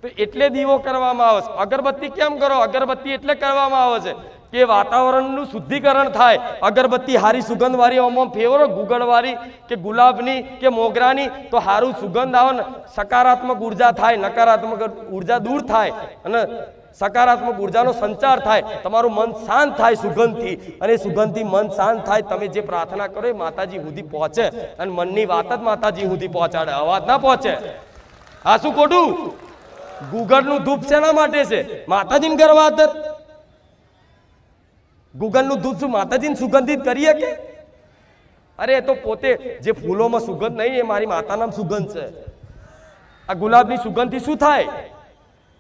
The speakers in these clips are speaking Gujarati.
તો એટલે દીવો કરવામાં આવે છે। અગરબત્તી કેમ કરો? અગરબત્તી એટલે કરવામાં આવે છે કે વાતાવરણનું શુદ્ધિકરણ થાય। અગરબત્તી હારી સુગંધવાળી ઓમ ફેવરો ગુગળવાળી કે ગુલાબની કે મોગરાની તો હારું સુગંધ આવે ને સકારાત્મક ઉર્જા થાય, નકારાત્મક ઉર્જા દૂર થાય અને સકારાત્મક ઉર્જાનો સંચાર થાય। તમારું મન શાંત થાય સુગંધથી અને સુગંધથી મન શાંત થાય। તમે જે પ્રાર્થના કરો એ માતાજી સુધી પહોંચે અને મનની વાત જ માતાજી સુધી પહોંચાડે, અવાજ ના પહોંચે। આ શું ખોટું? ગુગળનું ધૂપ શેના માટે છે? માતાજીને કરવા ખાતર। ગુગળનું ધૂપ શું માતાજીને સુગંધિત કરીએ કે? અરે એ તો પોતે જે ફૂલોમાં સુગંધ નહીં એ મારી માતાના સુગંધ છે। આ ગુલાબની સુગંધથી શું થાય?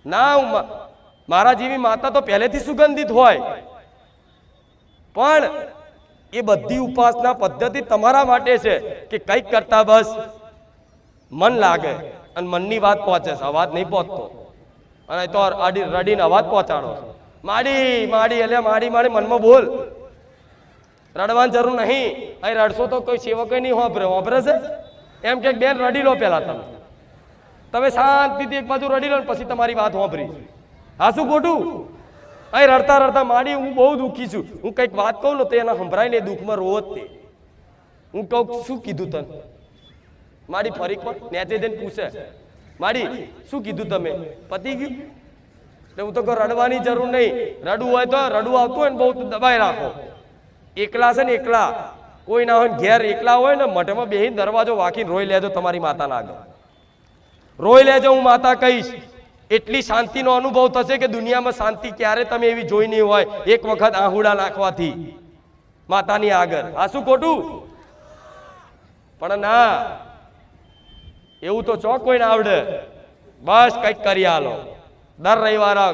ના, મારા જેવી માતા તો પહેલેથી સુગંધિત હોય। પણ એ બધી ઉપાસના પદ્ધતિ તમારા માટે છે કે કંઈક કરતા બસ મન લાગે અને મનની વાત પહોંચે છે, અવાજ નહીં પહોંચતો। અને તો રડીને અવાજ પહોંચાડો। માડી માડી એટલે માડી માડી મનમાં બોલ, રડવાની જરૂર નહીં। અહીં રડશો તો કોઈ સેવક નહીં હોભરે, હોભરે છે એમ કે બેન રડી લો પહેલા તમે શાંતિથી એક બાજુ રડી લો ને પછી તમારી વાત હોભરી। હા શું ખોટું? અહીં રડતા રડતા માડી હું બહુ દુઃખી છું, હું કંઈક વાત કહું ને તો એના સંભળાય ને દુઃખમાં રોવ જ તે। હું કહું શું કીધું તને? માડી ફરી નેચે જઈને પૂછે, માડી શું કીધું તમે? પતી ગયું? એટલે હું તો કહું રડવાની જરૂર નહીં, રડવું હોય તો રડવું આવતું હોય ને બહુ દબાઈ રાખો। એકલા છે ને એકલા કોઈ ના હોય, ઘેર એકલા હોય ને મઠમાં બેહીને દરવાજો વાંકીને રોઈ લેજો તમારી માતાના આગળ, રોઈ લેજો। હું માતા કહીશ એટલી શાંતિનો અનુભવ થશે કે દુનિયામાં શાંતિ ક્યારે તમે એવી જોઈ નહીં હોય એક વખત આહુડા નાખવાથી માતાની આગળ। આ શું ખોટું? પણ ના, એવું તો ચોક કોઈને આવડે। બસ કંઈક કરી આલો। દર રવિવારે